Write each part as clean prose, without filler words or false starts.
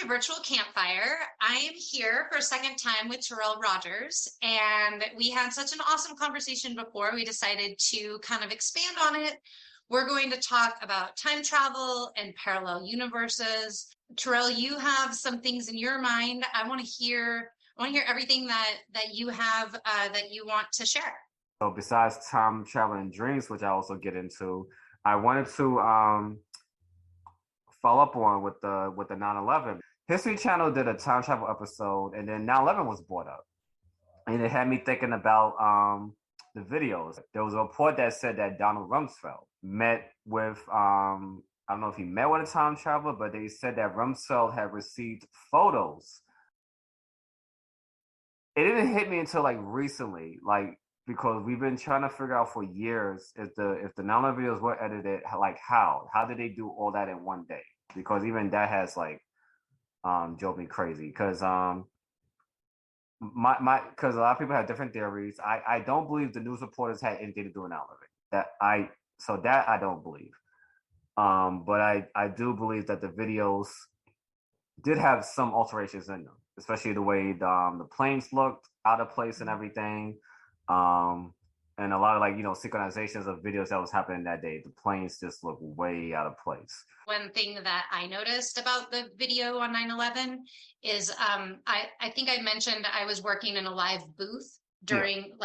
to Virtual Campfire. I am here for a second time with Terrell Rogers, and we had such an awesome conversation before. We decided to kind of expand on it. We're going to talk about time travel and parallel universes. Terrell, you have some things in your mind. I want to hear everything that you have that you want to share. So besides time travel and dreams, which I also get into, I wanted to follow up on with the 9/11. History Channel did a time travel episode, and then 9/11 was brought up, and it had me thinking about the videos. There was a report that said that Donald Rumsfeld met with I don't know if he met with a time traveler, but they said that Rumsfeld had received photos. It didn't hit me until like recently, like because we've been trying to figure out for years if the 9/11 videos were edited, like how did they do all that in one day? Because even that has like drove me crazy because because a lot of people have different theories. I don't believe the news reporters had anything to do with 9/11. That I don't believe. But I do believe that the videos did have some alterations in them, especially the way the planes looked out of place and everything. And a lot of synchronizations of videos that was happening that day. The planes just look way out of place. One thing that I noticed about the video on 9/11 is I think I mentioned I was working in a live booth during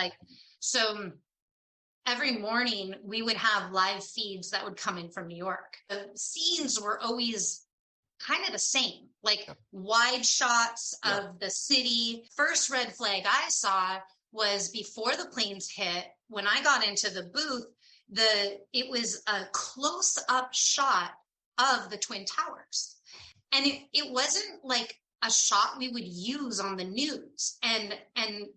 so every morning we would have live feeds that would come in from New York. The scenes were always kind of the same, like wide shots of the city. First red flag I saw was before the planes hit. When I got into the booth, it was a close-up shot of the Twin Towers. And it wasn't like a shot we would use on the news. And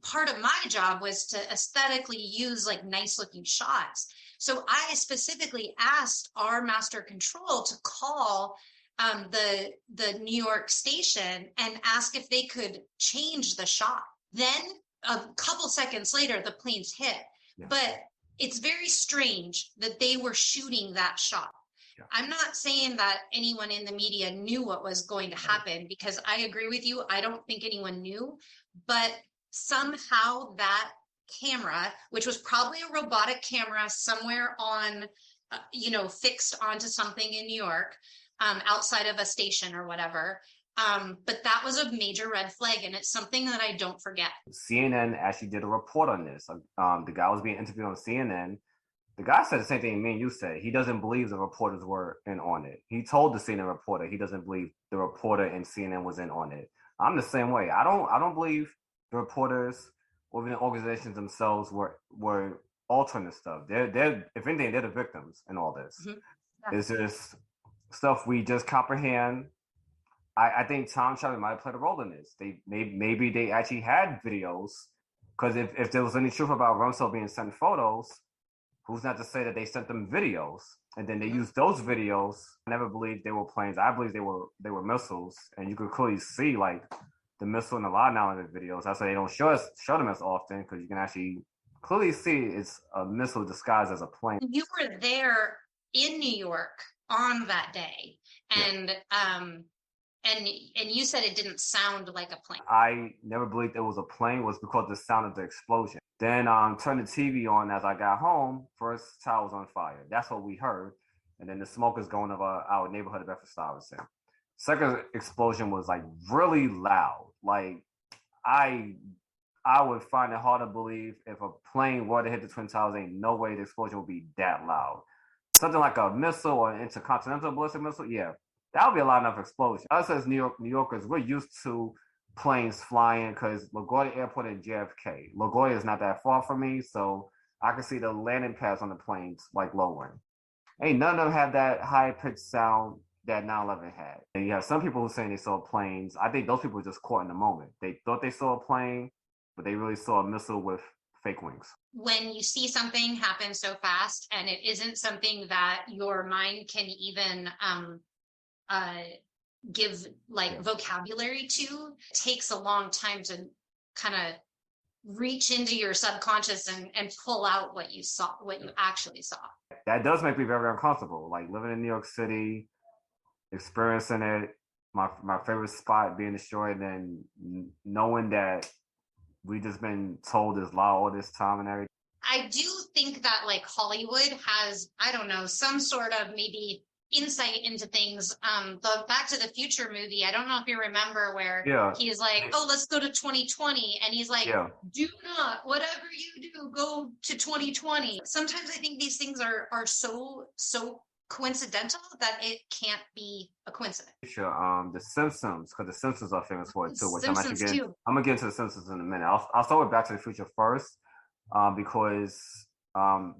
part of my job was to aesthetically use like nice looking shots. So I specifically asked our master control to call the New York station and ask if they could change the shot. Then a couple seconds later, the planes hit. Yeah. But it's very strange that they were shooting that shot. Yeah. I'm not saying that anyone in the media knew what was going to happen, because I agree with you. I don't think anyone knew, but somehow that camera, which was probably a robotic camera somewhere on, fixed onto something in New York, outside of a station or whatever. But that was a major red flag, and it's something that I don't forget. CNN actually did a report on this. The guy was being interviewed on CNN. The guy said the same thing me and you said. He doesn't believe the reporters were in on it. He told the CNN reporter he doesn't believe the reporter in CNN was in on it. I'm the same way. I don't believe the reporters or even the organizations themselves were altering this stuff. They're if anything, they're the victims in all this. Mm-hmm. Yeah. It's just stuff we just comprehend. I think time travel might have played a role in this. Maybe they actually had videos, because if there was any truth about Rumsfeld being sent photos, who's not to say that they sent them videos and then they used those videos? I never believed they were planes. I believe they were missiles, and you could clearly see like the missile in a lot of 9/11 videos. That's why they don't show them as often, because you can actually clearly see it's a missile disguised as a plane. You were there in New York on that day, and And you said it didn't sound like a plane. I never believed it was a plane. Was because of the sound of the explosion. Then turned the TV on as I got home. First tower was on fire. That's what we heard. And then the smoke is going over our neighborhood of Bedford-Stuyvesant. Second explosion was like really loud. Like I would find it hard to believe if a plane were to hit the Twin Towers, ain't no way the explosion would be that loud. Something like a missile or an intercontinental ballistic missile, yeah. That would be a loud enough explosion. Us as New Yorkers, we're used to planes flying because LaGuardia Airport and JFK. LaGuardia is not that far from me, so I can see the landing pads on the planes like lowering. Ain't none of them have that high-pitched sound that 9/11 had. And you have some people who saying they saw planes. I think those people were just caught in the moment. They thought they saw a plane, but they really saw a missile with fake wings. When you see something happen so fast and it isn't something that your mind can even give vocabulary to, it takes a long time to kind of reach into your subconscious and pull out what you saw, what you actually saw. That does make me very uncomfortable. Like living in New York City, experiencing it, my favorite spot being destroyed, and then knowing that we just been told this lie all this time and everything. I do think that like Hollywood has, I don't know, some sort of maybe insight into things. The Back to the Future movie, I don't know if you remember where Yeah, he's like, oh, let's go to 2020. And he's like, yeah, do not, whatever you do, go to 2020. Sometimes I think these things are so coincidental that it can't be a coincidence. sure. The Simpsons, because the Simpsons are famous for it too. Which I'm actually Simpsons getting. too. I'm gonna get into the Simpsons in a minute. I'll start with Back to the Future first, because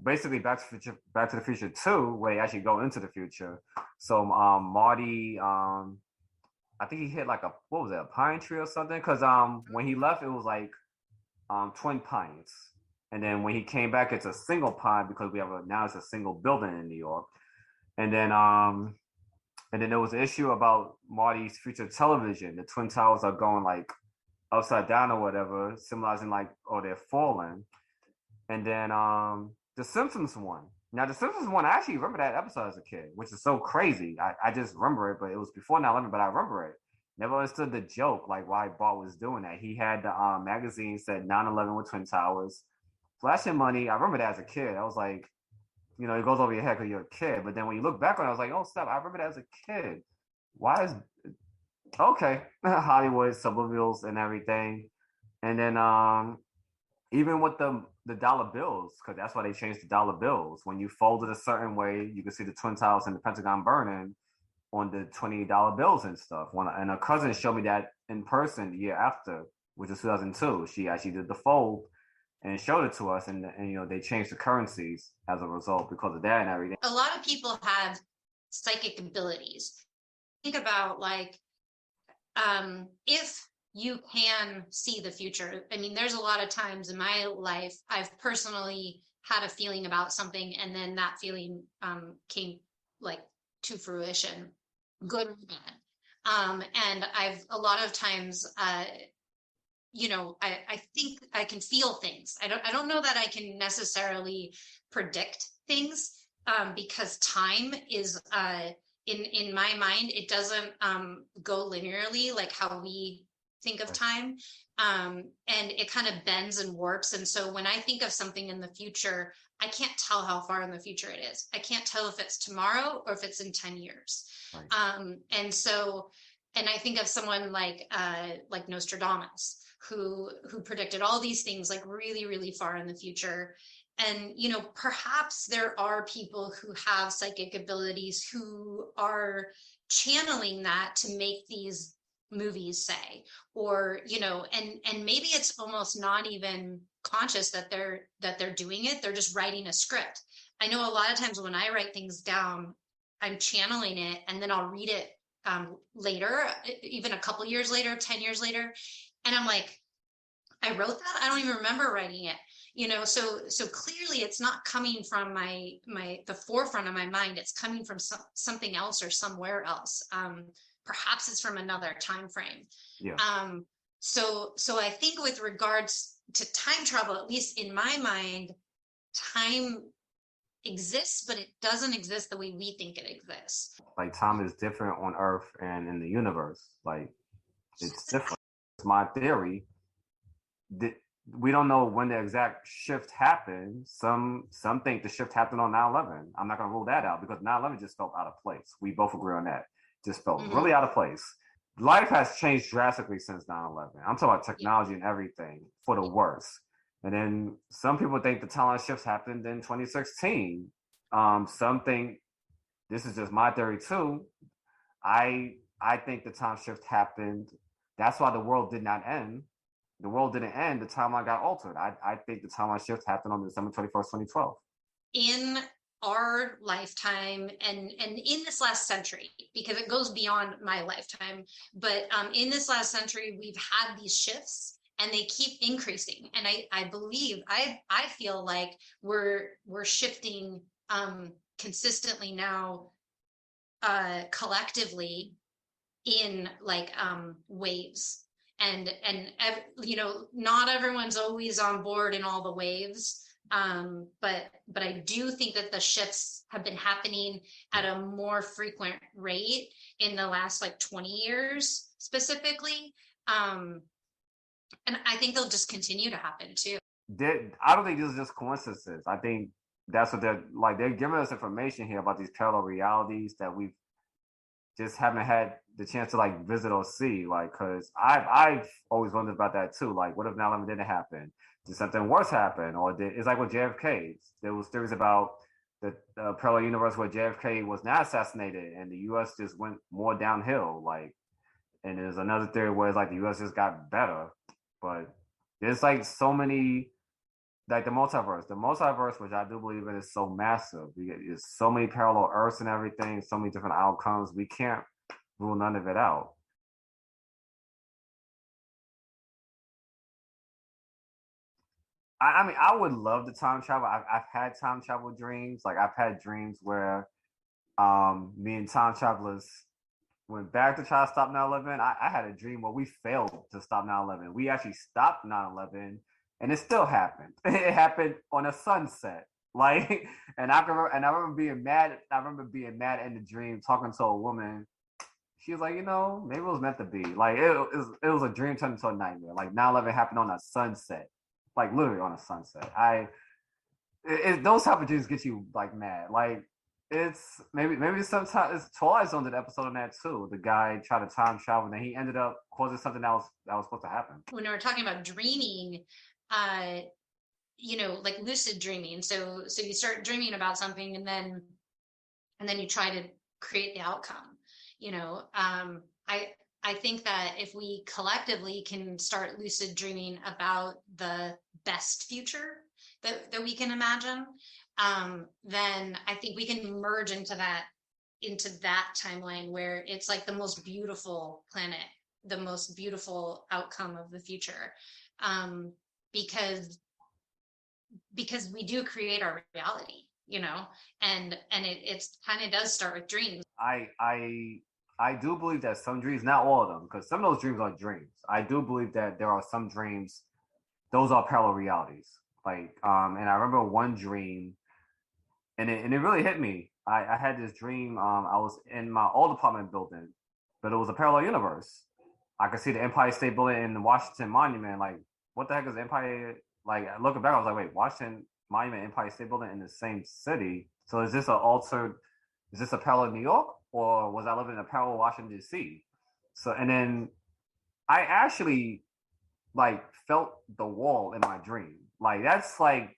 basically Back to the Future 2, where they actually go into the future. So Marty, I think he hit like a, what was it, a pine tree or something? Because when he left, it was like twin pines, and then when he came back, it's a single pine because now it's a single building in New York. And then there was an issue about Marty's future television. The twin towers are going like upside down or whatever, symbolizing like, oh, they're falling. And then the Simpsons one. Now the Simpsons one, I actually remember that episode as a kid, which is so crazy. I just remember it, but it was before 9/11, but I remember it. Never understood the joke, like why Bart was doing that. He had the magazine said 9/11 with Twin Towers, flashing money. I remember that as a kid. I was like, it goes over your head because you're a kid. But then when you look back on it, I was like, oh, stop. I remember that as a kid. Why is okay? Hollywood, subliminals, and everything. And then even with the dollar bills, because that's why they changed the dollar bills. When you fold it a certain way, you can see the Twin Towers and the Pentagon burning on the $20 bills and stuff. And a cousin showed me that in person the year after, which was 2002. She actually did the fold and showed it to us, and they changed the currencies as a result because of that and everything. A lot of people have psychic abilities. Think about like if you can see the future. I mean, there's a lot of times in my life I've personally had a feeling about something, and then that feeling came like to fruition, good or bad. And I've a lot of times I think I can feel things. I don't know that I can necessarily predict things, because time is in my mind, it doesn't go linearly like how we think of time. And it kind of bends and warps. And so when I think of something in the future, I can't tell how far in the future it is. I can't tell if it's tomorrow or if it's in 10 years. Right. And I think of someone like Nostradamus, who predicted all these things like really, really far in the future. And, perhaps there are people who have psychic abilities who are channeling that to make these movies, say, or, and maybe it's almost not even conscious that they're doing it. They're just writing a script. I know a lot of times when I write things down, I'm channeling it, and then I'll read it later, even a couple years later, 10 years later. And I'm like, I wrote that? I don't even remember writing it. So clearly it's not coming from the forefront of my mind. It's coming from something else or somewhere else. Perhaps it's from another time frame. Yeah. So I think with regards to time travel, at least in my mind, time exists, but it doesn't exist the way we think it exists. Like time is different on Earth and in the universe. Like it's different. It's my theory. We don't know when the exact shift happened. Some think the shift happened on 9/11. I'm not going to rule that out because 9/11 just felt out of place. We both agree on that. Just felt really out of place. Life has changed drastically since 9/11. I'm talking about technology and everything for the worse. And then some people think the timeline shifts happened in 2016. Some think, this is just my theory too, I think the time shift happened. That's why the world did not end. The world didn't end. The timeline got altered. I think the timeline shift happened on December 21st, 2012. In our lifetime and in this last century, because it goes beyond my lifetime, but in this last century, we've had these shifts and they keep increasing. And I believe, I feel like we're shifting consistently now, collectively in like waves. And not everyone's always on board in all the waves. But I do think that the shifts have been happening at a more frequent rate in the last like 20 years specifically. And I think they'll just continue to happen too. I don't think this is just coincidences. I think that's what they're like. They're giving us information here about these parallel realities that we just haven't had the chance to like visit or see. Like, cause I've always wondered about that too. Like, what if 9/11 didn't happen? Did something worse happen? Or it's like with JFK. There was theories about the parallel universe where JFK was not assassinated and the U.S. just went more downhill. Like, and there's another theory where it's like the U.S. just got better. But there's like so many, like the multiverse, which I do believe in, is so massive. There's so many parallel Earths and everything, so many different outcomes. We can't rule none of it out. I mean, I would love the time travel. I've had time travel dreams. Like I've had dreams where me and time travelers went back to try to stop 9/11. I had a dream where we failed to stop 9/11. We actually stopped 9/11 and it still happened. It happened on a sunset. Like, and I remember being mad. I remember being mad in the dream, talking to a woman. She was like, maybe it was meant to be. Like, it was a dream turned into a nightmare. Like 9/11 happened on a sunset, like literally on a sunset. Those type of dreams get you like mad. Like, it's maybe sometimes it's Twilight Zone did an episode on that too. The guy tried to time travel and then he ended up causing something that was supposed to happen. When we're talking about dreaming, like lucid dreaming. So you start dreaming about something and then you try to create the outcome. I think that if we collectively can start lucid dreaming about the best future that we can imagine, then I think we can merge into that timeline where it's like the most beautiful planet, the most beautiful outcome of the future, because we do create our reality, and it's kind of does start with dreams. I do believe that some dreams, not all of them, because some of those dreams are dreams. I do believe that there are some dreams, those are parallel realities. Like, and I remember one dream, and it really hit me. I had this dream. I was in my old apartment building, but it was a parallel universe. I could see the Empire State Building and the Washington Monument. Like, what the heck is Empire? Like, looking back, I was like, wait, Washington Monument, Empire State Building in the same city. So is this is this a parallel New York, or was I living in a parallel Washington D.C.? So, and then I actually like felt the wall in my dream. Like that's like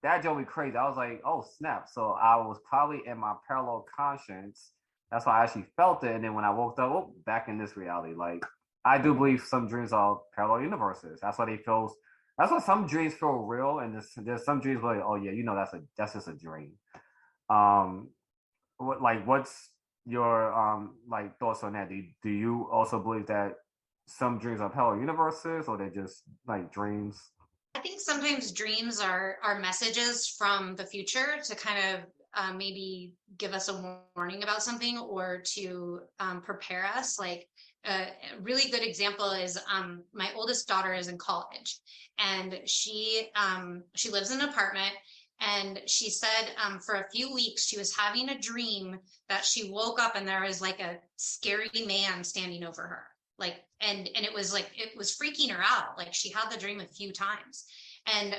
that drove me crazy. I was like, oh snap! So I was probably in my parallel conscience. That's why I actually felt it. And then when I woke up, oh, back in this reality. Like I do believe some dreams are parallel universes. That's why they feel. That's why some dreams feel real, and there's some dreams where, oh yeah, that's just a dream. Um, what's your like thoughts on that? Do you also believe that some dreams are parallel universes, or they're just like dreams? I think sometimes dreams are messages from the future to kind of maybe give us a warning about something or to prepare us. Like a really good example is my oldest daughter is in college, and she lives in an apartment. And she said for a few weeks she was having a dream that she woke up and there was like a scary man standing over her, like, and it was like it was freaking her out. Like she had the dream a few times. And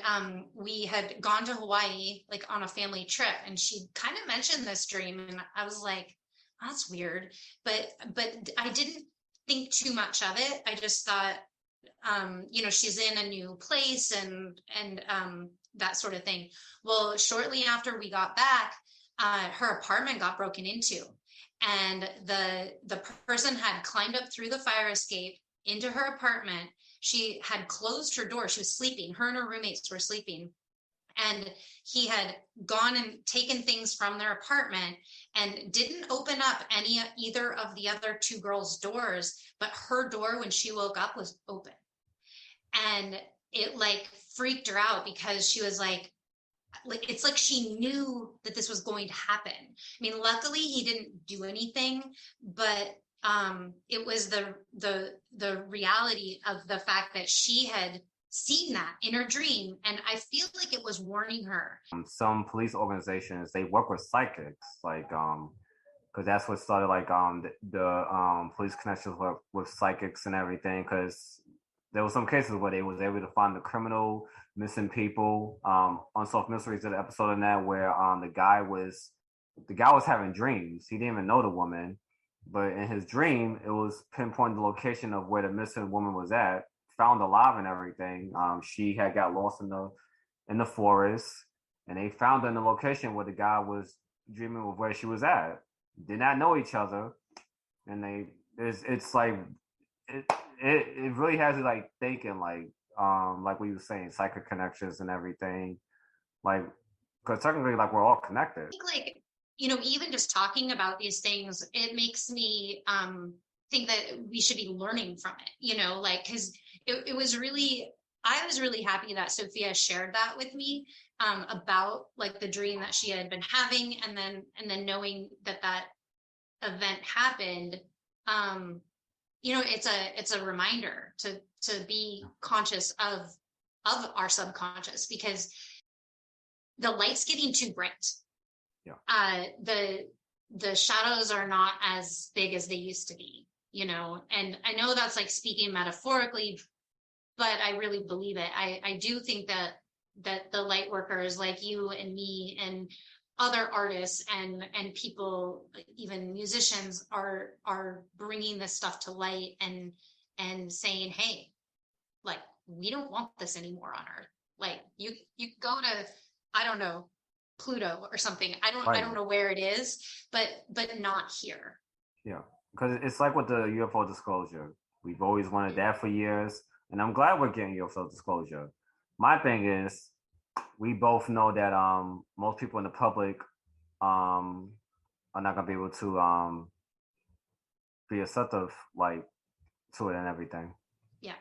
we had gone to Hawaii like on a family trip, and she kind of mentioned this dream, and I was like, that's weird. But I didn't think too much of it. I just thought, she's in a new place and that sort of thing. Well, shortly after we got back, her apartment got broken into, and the person had climbed up through the fire escape into her apartment. She had closed her door. She was sleeping. Her and her roommates were sleeping. And he had gone and taken things from their apartment and didn't open up either of the other two girls' doors, but her door when she woke up was open. And it like freaked her out because she was like it's like she knew that this was going to happen. I mean, luckily he didn't do anything, but it was the reality of the fact that she had seen that in her dream, and I feel like it was warning her. Some police organizations, they work with psychics, like because that's what started, like the police connections with psychics and everything. Because there were some cases where they was able to find the criminal, missing people. Unsolved Mysteries did an episode in that where the guy was having dreams. He didn't even know the woman, but in his dream, it was pinpointing the location of where the missing woman was at, found alive and everything. She had got lost in the forest, and they found her in the location where the guy was dreaming of where she was at. Did not know each other, and it's like it really has you like thinking, like what you were saying, psychic connections and everything, like because technically, like, we're all connected. I think, like, even just talking about these things, it makes me think that we should be learning from it, like, because it was really, I was really happy that Sophia shared that with me, about like the dream that she had been having, and then knowing that event happened. It's a reminder to be conscious of our subconscious, because the light's getting too bright. Yeah. The shadows are not as big as they used to be, and I know that's like speaking metaphorically, but I really believe it. I do think that the light workers like you and me and other artists and people, even musicians, are bringing this stuff to light and saying, hey, like, we don't want this anymore on Earth. Like, you go to, I don't know, Pluto or something. I don't know where it is, but not here. Yeah, because it's like with the UFO disclosure. We've always wanted that for years, and I'm glad we're getting UFO disclosure. My thing is, we both know that most people in the public are not gonna be able to be receptive, like, to it and everything. Yeah,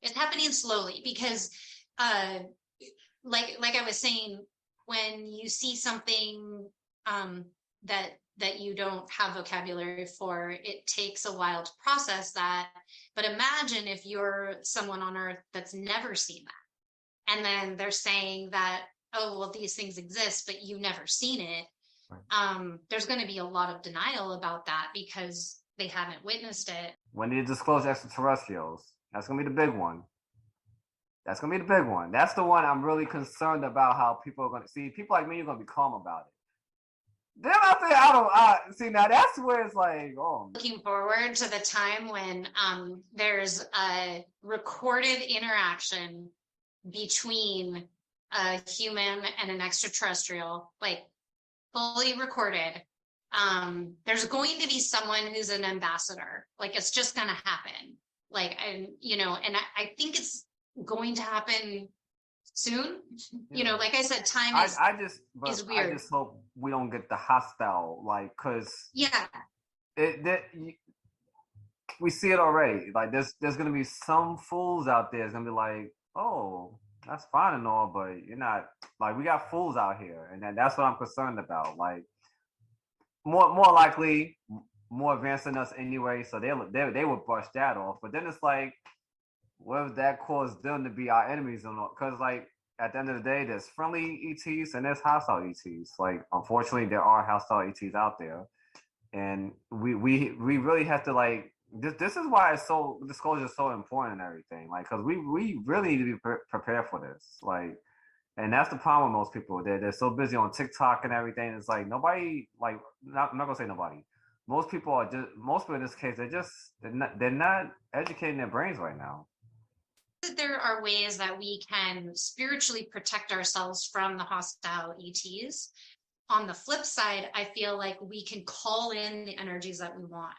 it's happening slowly because like I was saying, when you see something that you don't have vocabulary for, it takes a while to process that. But imagine if you're someone on Earth that's never seen that, and then they're saying that, oh, well, these things exist, but you've never seen it. Right. There's going to be a lot of denial about that because they haven't witnessed it. When they disclose extraterrestrials, that's going to be the big one. That's going to be the big one. That's the one I'm really concerned about, how people are going to see. People like me are going to be calm about it. Then I say, see, now that's where it's like, oh. Looking forward to the time when there's a recorded interaction between a human and an extraterrestrial, like fully recorded. There's going to be someone who's an ambassador. Like, it's just going to happen. Like, and I think it's going to happen soon. Yeah. Like I said, time is weird. I just hope we don't get the hostile, like, because we see it already. Like, there's gonna be some fools out there. It's gonna be like, oh, that's fine and all, but you're not, like, we got fools out here, and that's what I'm concerned about. Like, more likely, more advanced than us anyway, so they would brush that off. But then it's like, what if that caused them to be our enemies? Because, like, at the end of the day, there's friendly ETs and there's hostile ETs. Like, unfortunately, there are hostile ETs out there, and we really have to, like, this is why disclosure is so important and everything. Like, because we really need to be prepared for this. Like, and that's the problem with most people. They're so busy on TikTok and everything. It's like nobody, like, I'm not gonna say nobody. Most people in this case, they're not educating their brains right now. There are ways that we can spiritually protect ourselves from the hostile ETs. On the flip side, I feel like we can call in the energies that we want.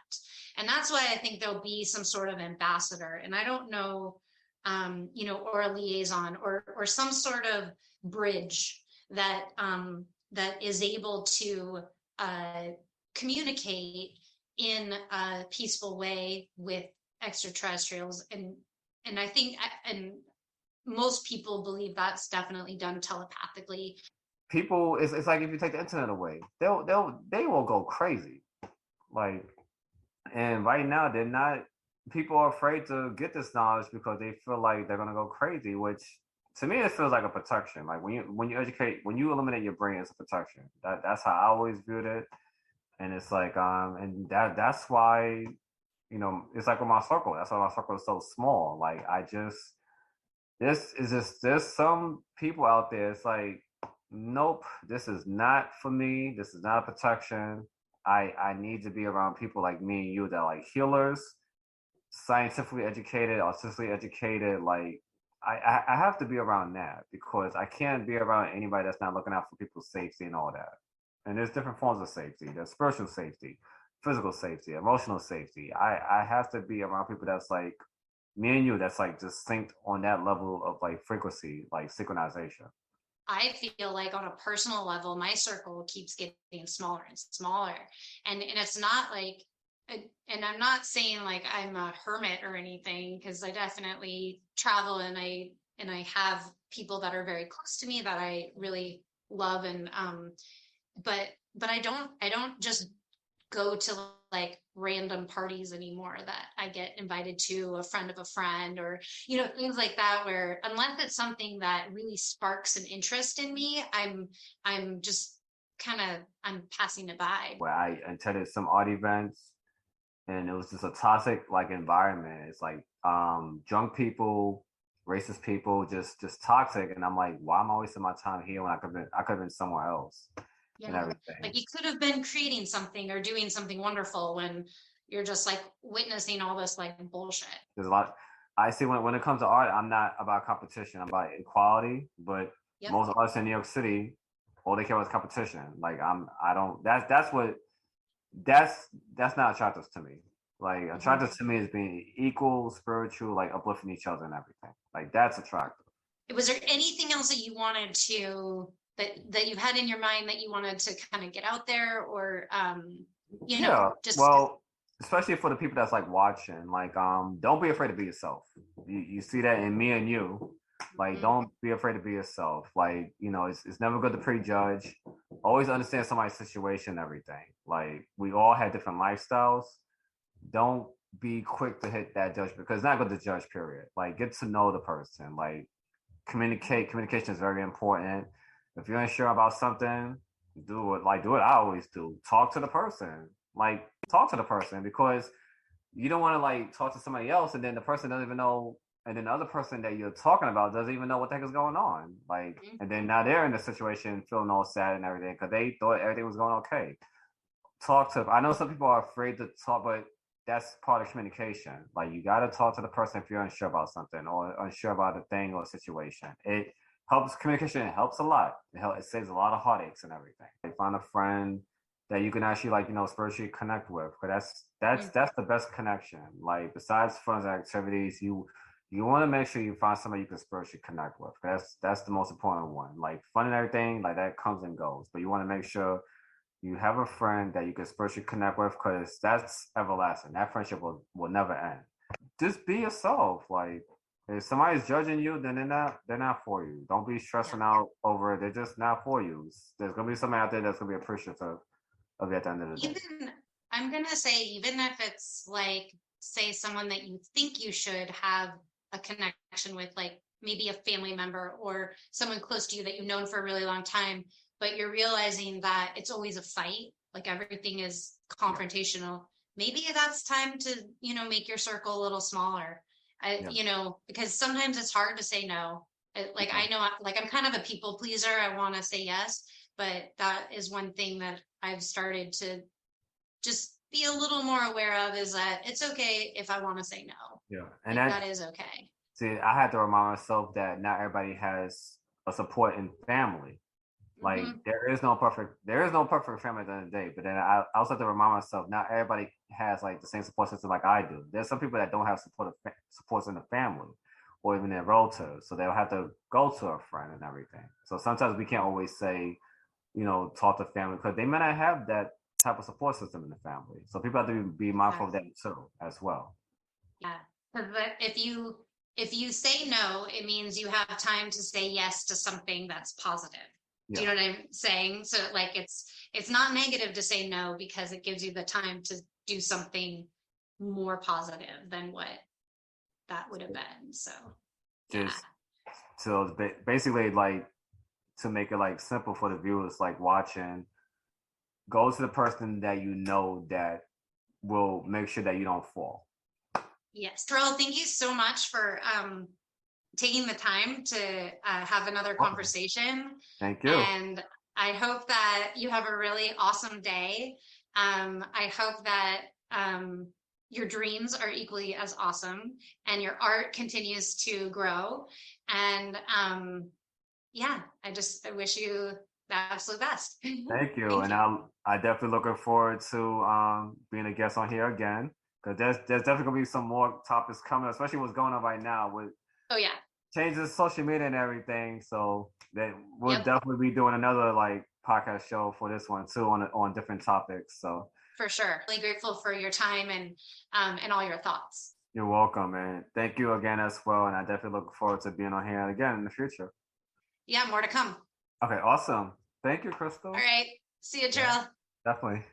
And that's why I think there'll be some sort of ambassador. And I don't know, or a liaison or some sort of bridge that is able to communicate in a peaceful way with extraterrestrials. And I think, and most people believe that's definitely done telepathically. People, it's like, if you take the internet away, they will go crazy. Like, and right now they're not people are afraid to get this knowledge because they feel like they're gonna go crazy, which to me it feels like a protection. Like when you eliminate your brain, it's a protection. That's how I always viewed it. And it's like and that's why, it's like with my circle. That's why my circle is so small. Like there's some people out there, it's like, nope, this is not for me. This is not a protection. I need to be around people like me and you that are like healers, scientifically educated, artistically educated. Like I have to be around that because I can't be around anybody that's not looking out for people's safety and all that. And there's different forms of safety. There's spiritual safety, physical safety, emotional safety. I have to be around people that's like me and you, that's like just synced on that level of like frequency, like synchronization. I feel like on a personal level, my circle keeps getting smaller and smaller. And it's not like, and I'm not saying like I'm a hermit or anything, because I definitely travel and I have people that are very close to me that I really love. And but I don't just go to like random parties anymore that I get invited to, a friend of a friend, or things like that, where unless it's something that really sparks an interest in me, I'm just I'm passing it by. Where I attended some art events and it was just a toxic like environment. It's like drunk people, racist people, just toxic. And I'm like, why am I wasting my time here when I could have been somewhere else and Yeah, everything. like you could have been creating something or doing something wonderful when you're just like witnessing all this like bullshit. There's a lot. I see when it comes to art, I'm not about competition. I'm about equality. But Yep. most artists in New York City, all they care about is competition. Like I don't. That's not attractive to me. Like attractive to me is being equal, spiritual, like uplifting each other and everything. Like that's attractive. Was there anything else that you wanted to that you had in your mind that you wanted to kind of get out there, or Yeah. just Well, especially for the people that's like watching, like don't be afraid to be yourself. You see that in me and you. Like, Mhm. don't be afraid to be yourself. Like, it's never good to prejudge. Always understand somebody's situation and everything. Like, we all have different lifestyles. Don't be quick to hit that judgment because it's not good to judge, period. Like, get to know the person. Like, communication is very important. If you're unsure about something, do what I always do. Talk to the person. Like, talk to the person because you don't want to like talk to somebody else and then the person doesn't even know, and then the other person that you're talking about doesn't even know what the heck is going on. Like, and then now they're in the situation feeling all sad and everything because they thought everything was going okay. Talk to. I know some people are afraid to talk, but that's part of communication. Like, you got to talk to the person if you're unsure about something or unsure about a thing or a situation. It helps. Communication helps a lot. It saves a lot of heartaches and everything. Like, find a friend that you can actually like spiritually connect with, because that's the best connection. Like, besides fun activities, you want to make sure you find somebody you can spiritually connect with. That's the most important one. Like, fun and everything, like that comes and goes, but you want to make sure you have a friend that you can spiritually connect with, because that's everlasting. That friendship will never end. Just be yourself. Like, if somebody's judging you, then they're not for you. Don't be Yeah. stressing out over it. They're just not for you. There's gonna be somebody out there that's gonna be appreciative of you at the end of the day. Even I'm gonna say, even if it's like, say, someone that you think you should have a connection with, like maybe a family member or someone close to you that you've known for a really long time, but you're realizing that it's always a fight, like everything is Yeah. confrontational. Maybe that's time to, make your circle a little smaller. Yeah. Because sometimes it's hard to say no. Like Yeah. I know, like I'm kind of a people pleaser. I want to say yes, but that is one thing that I've started to just be a little more aware of, is that it's okay if I want to say no. Yeah. And Like that is okay. see, I had to remind myself that not everybody has a support in family. Like, Hmm. there is no perfect family at the end of the day. But then I also have to remind myself not everybody has like the same support system like I do. There's some people that don't have supports in the family or even their relatives, so they'll have to go to a friend and everything. So sometimes we can't always say, talk to family because they may not have that type of support system in the family. So people have to be mindful of that Exactly. too as well. Yeah. But if you say no, it means you have time to say yes to something that's positive. Do Yeah. you know what I'm saying? So like it's not negative to say no, because it gives you the time to do something more positive than what that would have been. So yeah. Just so basically, like, to make it like simple for the viewers, like watching, go to the person that you know that will make sure that you don't fall. Yes. Terrell, thank you so much for taking the time to have another conversation. Thank you. And I hope that you have a really awesome day. I hope that your dreams are equally as awesome and your art continues to grow. And yeah, I wish you the absolute best. Thank you. Thank And you. I definitely looking forward to being a guest on here again. Because there's definitely gonna be some more topics coming, especially what's going on right now with Oh yeah. changes social media and everything. So that we'll Yep. definitely be doing another like podcast show for this one too on different topics. So For sure. Really grateful for your time and all your thoughts. you're welcome, and thank you again as well. And I definitely look forward to being on here again in the future. Yeah, more to come. Okay, awesome. Thank you, All Crystal. right. See you, Yeah, Terrell. definitely.